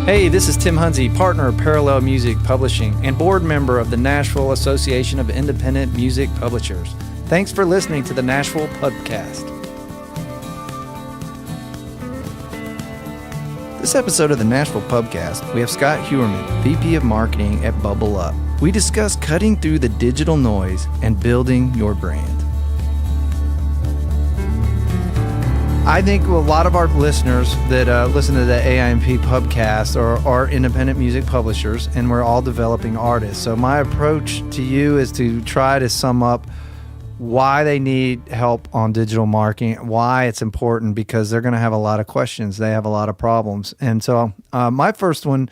Hey, this is Tim Hunzy, partner of Parallel Music Publishing and board member of the Nashville Association of Independent Music Publishers. Thanks for listening to the Nashville Pubcast. This episode of the Nashville Pubcast, we have Scott Hewerman, VP of Marketing at Bubble Up. We discuss cutting through the digital noise and building your brand. I think a lot of our listeners that listen to the AIMP Pubcast are independent music publishers, and we're all developing artists. So my approach to you is to try to sum up why they need help on digital marketing, why it's important, because they're going to have a lot of questions. They have a lot of problems. And so my first one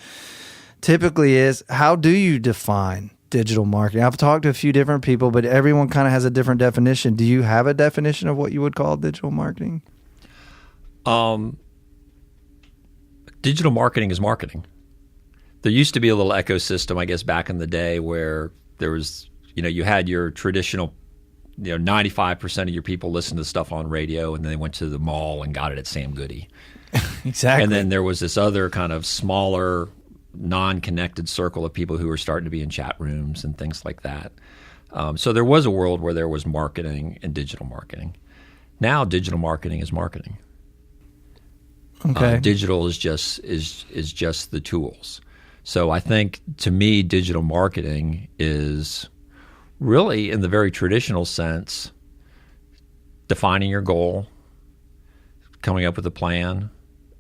typically is, how do you define digital marketing? I've talked to a few different people, but everyone kind of has a different definition. Do you have a definition of what you would call digital marketing? Digital marketing is marketing. There used to be a little ecosystem, I guess, back in the day where there was, you had your traditional, 95% of your people listened to stuff on radio, and then they went to the mall and got it at Sam Goody. Exactly. And then there was this other kind of smaller, non-connected circle of people who were starting to be in chat rooms and things like that. So there was a world where there was marketing and digital marketing. Now digital marketing is marketing. Okay. Digital is just the tools. So I think, to me, digital marketing is really, in the very traditional sense, defining your goal, coming up with a plan,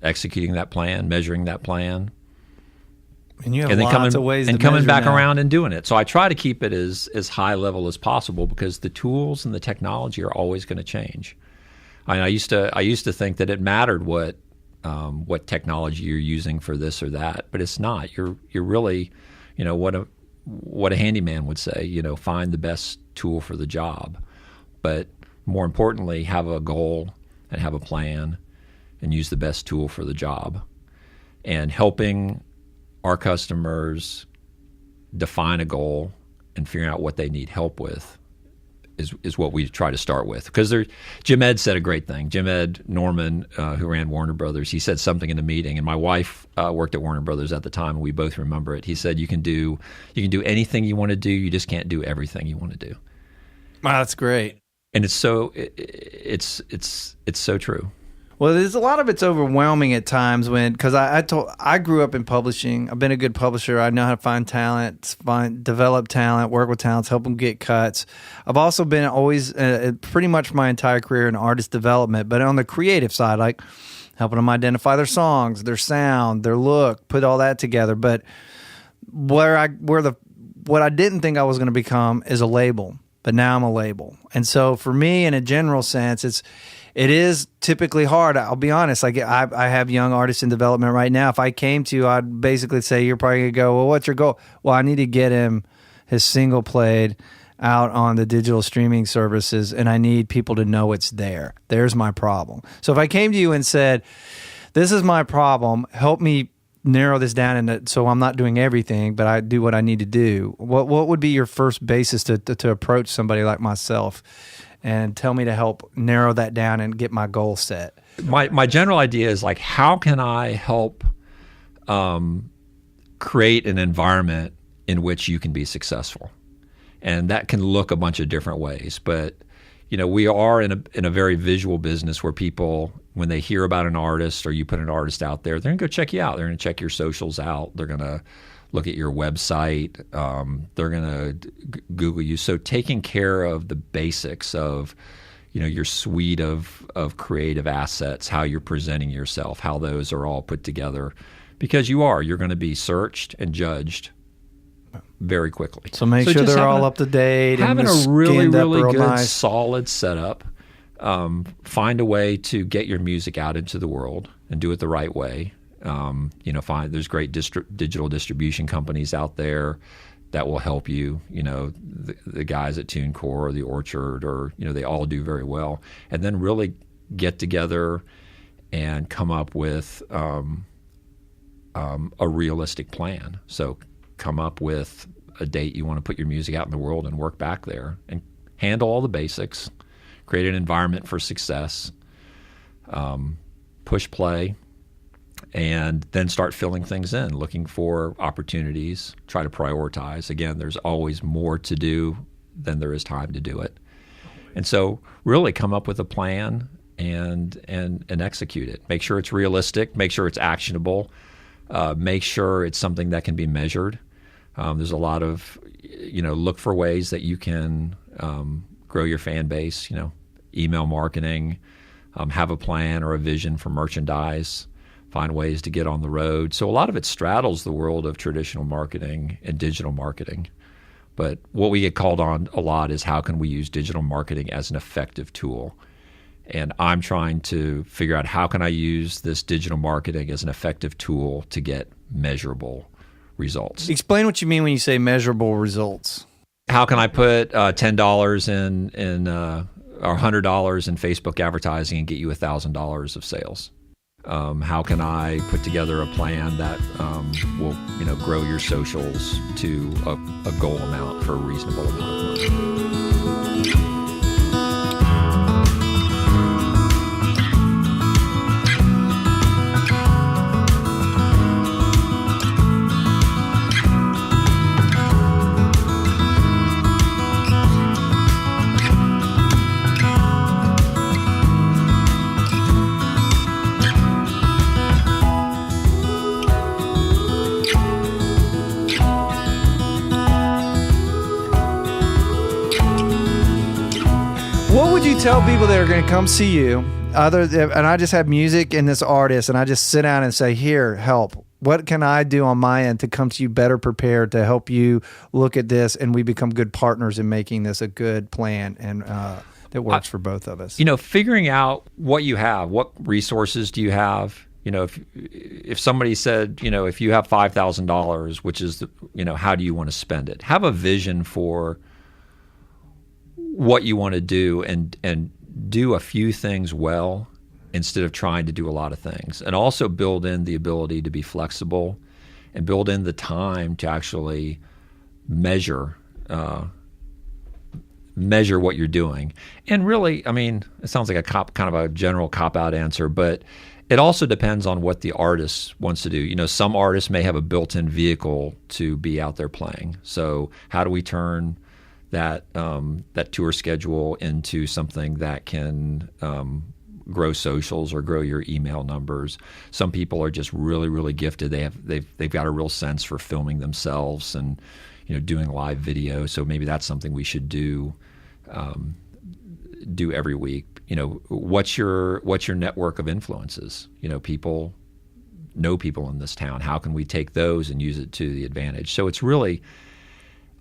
executing that plan, measuring that plan, and you have and then lots of ways and to coming measure back now. around and doing it. So I try to keep it as high level as possible, because the tools and the technology are always going to change. I used to think that it mattered what technology you're using for this or that, but it's not. You're really, what a handyman would say, find the best tool for the job. But more importantly, have a goal and have a plan and use the best tool for the job. And helping our customers define a goal and figuring out what they need help with is what we try to start with. Because Jim Ed said a great thing. Jim Ed Norman, who ran Warner Brothers, he said something in the meeting, and my wife worked at Warner Brothers at the time, and we both remember it. He said, you can do anything you want to do, you just can't do everything you want to do. Wow, that's great. And it's so true. Well, there's a lot of it's overwhelming at times because I grew up in publishing. I've been a good publisher. I know how to find talent, develop talent, work with talents, help them get cuts. I've also been always pretty much my entire career in artist development, but on the creative side, like helping them identify their songs, their sound, their look, put all that together. But what I didn't think I was going to become is a label, but now I'm a label. And so for me, in a general sense, it is typically hard. I'll be honest. Like I have young artists in development right now. If I came to you, I'd basically say, you're probably going to go, well, what's your goal? Well, I need to get him his single played out on the digital streaming services, and I need people to know it's there. There's my problem. So if I came to you and said, this is my problem, help me narrow this down so I'm not doing everything, but I do what I need to do, what would be your first basis to approach somebody like myself and tell me to help narrow that down and get my goal set? My general idea is, like, how can I help create an environment in which you can be successful? And that can look a bunch of different ways. But, we are in a very visual business where people, when they hear about an artist or you put an artist out there, they're going to go check you out. They're going to check your socials out. They're going to look at your website. They're going to Google you. So taking care of the basics of, your suite of creative assets, how you're presenting yourself, how those are all put together, because you're going to be searched and judged very quickly. So make sure they're all up to date. Having and a really good, nice, solid setup. Find a way to get your music out into the world and do it the right way. There's great digital distribution companies out there that will help you. The guys at TuneCore or The Orchard, or they all do very well. And then really get together and come up with a realistic plan. So come up with a date you want to put your music out in the world and work back there and handle all the basics. Create an environment for success. Push play. and then start filling things in, looking for opportunities, try to prioritize. Again, there's always more to do than there is time to do it. And so really come up with a plan and execute it. Make sure it's realistic, make sure it's actionable, make sure it's something that can be measured. There's a lot of, look for ways that you can grow your fan base, email marketing, have a plan or a vision for merchandise, find ways to get on the road. So a lot of it straddles the world of traditional marketing and digital marketing. But what we get called on a lot is how can we use digital marketing as an effective tool? And I'm trying to figure out how can I use this digital marketing as an effective tool to get measurable results. Explain what you mean when you say measurable results. How can I put $10 in or $100 in Facebook advertising and get you $1,000 of sales? How can I put together a plan that will grow your socials to a goal amount for a reasonable amount of money? What would you tell people that are going to come see you, and I just have music and this artist, and I just sit down and say, here, help. What can I do on my end to come to you better prepared to help you look at this, and we become good partners in making this a good plan and that works for both of us? Figuring out what you have, what resources do you have? If somebody said, if you have $5,000, which is, how do you want to spend it? Have a vision for what you want to do and do a few things well instead of trying to do a lot of things. And also build in the ability to be flexible and build in the time to actually measure what you're doing. And really, it sounds like kind of a general cop-out answer, but it also depends on what the artist wants to do. Some artists may have a built-in vehicle to be out there playing. So how do we turn that tour schedule into something that can grow socials or grow your email numbers? Some people are just really, really gifted. They've got a real sense for filming themselves and doing live video. So maybe that's something we should do every week. What's your network of influences? People know people in this town. How can we take those and use it to the advantage? So it's really,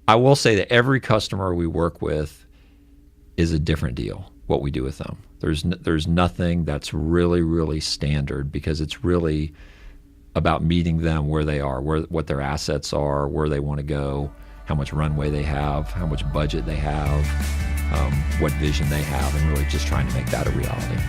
I will say that every customer we work with is a different deal, what we do with them. There's nothing that's really, really standard because it's really about meeting them where they are, what their assets are, where they want to go, how much runway they have, how much budget they have, what vision they have, and really just trying to make that a reality.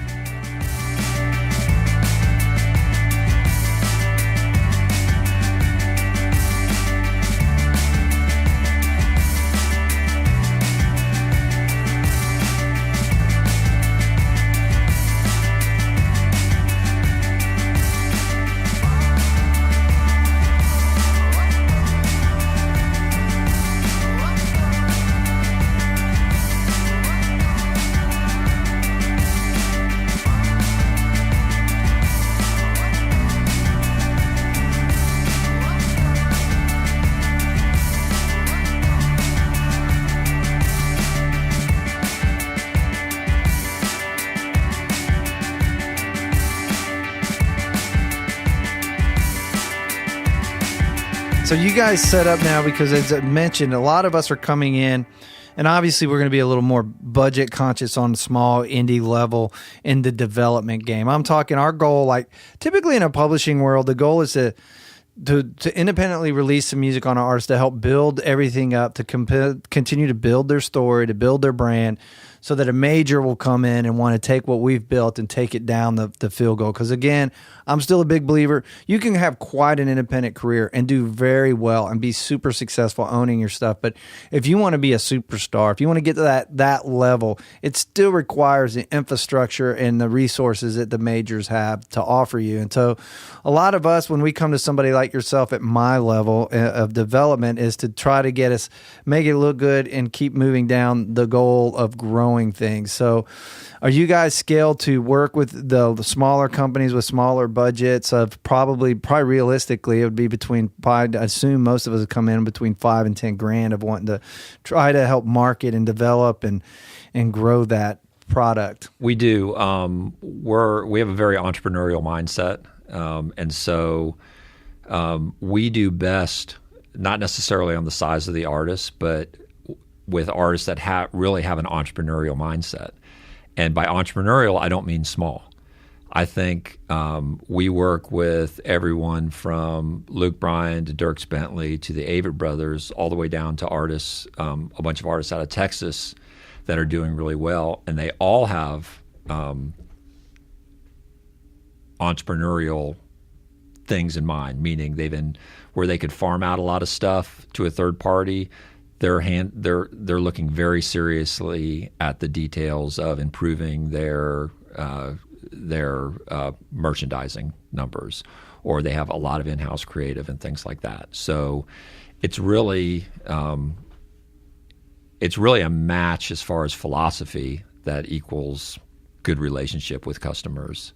So you guys set up now because, as I mentioned, a lot of us are coming in, and obviously we're going to be a little more budget conscious on the small indie level in the development game. I'm talking our goal, like typically in a publishing world, the goal is to independently release some music on an artist to help build everything up, to continue to build their story, to build their brand, so that a major will come in and want to take what we've built and take it down the field goal. Because again, I'm still a big believer. You can have quite an independent career and do very well and be super successful owning your stuff. But if you want to be a superstar, if you want to get to that level, it still requires the infrastructure and the resources that the majors have to offer you. And so a lot of us, when we come to somebody like yourself at my level of development, is to try to get us, make it look good and keep moving down the goal of growing things. So are you guys scaled to work with the smaller companies with smaller budgets of probably realistically, it would be between I assume most of us come in between $5 and $10,000 of wanting to try to help market and develop and grow that product? We do. We have a very entrepreneurial mindset. And so we do best, not necessarily on the size of the artist, but with artists that really have an entrepreneurial mindset. And by entrepreneurial, I don't mean small. I think we work with everyone from Luke Bryan to Dierks Bentley to the Avett Brothers, all the way down to artists, a bunch of artists out of Texas that are doing really well. And they all have entrepreneurial things in mind, meaning where they could farm out a lot of stuff to a third party. They're looking very seriously at the details of improving their merchandising numbers, or they have a lot of in-house creative and things like that. So it's really a match as far as philosophy that equals good relationship with customers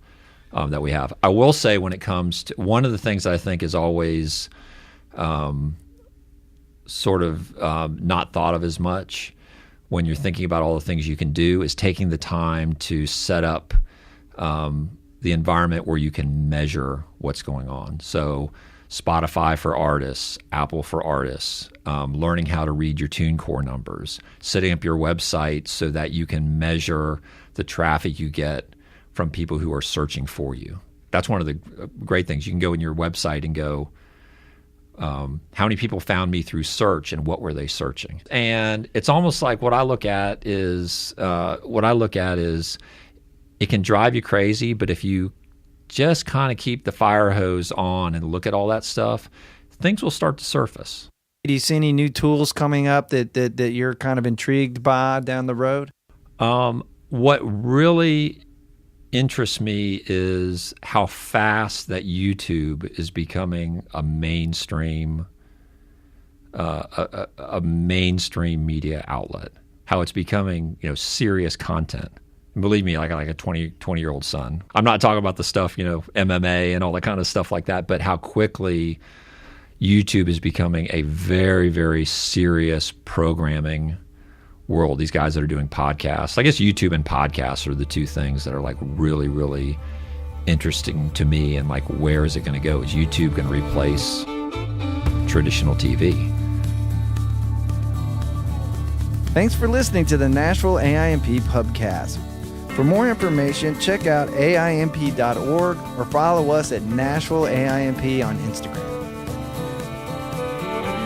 that we have. I will say, when it comes to one of the things I think is always not thought of as much when you're thinking about all the things you can do, is taking the time to set up the environment where you can measure what's going on. So Spotify for artists, Apple for artists, learning how to read your TuneCore numbers, setting up your website so that you can measure the traffic you get from people who are searching for you. That's one of the great things. You can go in your website and go, how many people found me through search and what were they searching? And it's almost like what I look at is it can drive you crazy, but if you just kind of keep the fire hose on and look at all that stuff, things will start to surface. Do you see any new tools coming up that you're kind of intrigued by down the road? What really interests me is how fast that YouTube is becoming a mainstream media outlet. How it's becoming, serious content. And believe me, like a 20-year-old son. I'm not talking about the stuff, MMA and all that kind of stuff like that, but how quickly YouTube is becoming a very, very serious programming world. These guys that are doing podcasts, I guess YouTube and podcasts are the two things that are like really, really interesting to me. And like, where is it going to go? Is YouTube going to replace traditional TV? Thanks for listening to the Nashville AIMP Pubcast. For more information, check out AIMP.org or follow us at Nashville AIMP on Instagram.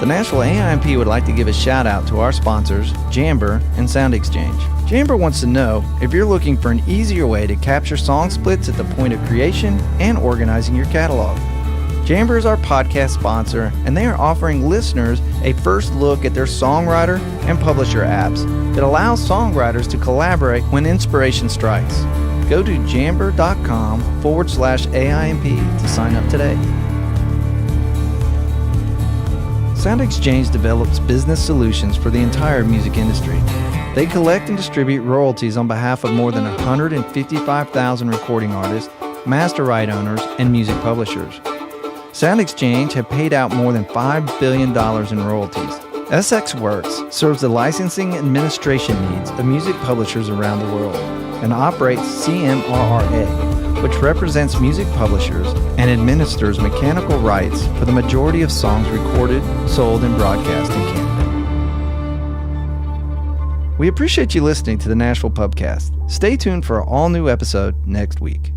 The Nashville AIMP would like to give a shout out to our sponsors, Jamber and SoundExchange. Jamber wants to know if you're looking for an easier way to capture song splits at the point of creation and organizing your catalog. Jamber is our podcast sponsor, and they are offering listeners a first look at their songwriter and publisher apps that allows songwriters to collaborate when inspiration strikes. Go to jamber.com/AIMP to sign up today. SoundExchange develops business solutions for the entire music industry. They collect and distribute royalties on behalf of more than 155,000 recording artists, master right owners, and music publishers. SoundExchange have paid out more than $5 billion in royalties. SX Works serves the licensing and administration needs of music publishers around the world and operates CMRRA, which represents music publishers and administers mechanical rights for the majority of songs recorded, sold, and broadcast in Canada. We appreciate you listening to the Nashville Pubcast. Stay tuned for an all-new episode next week.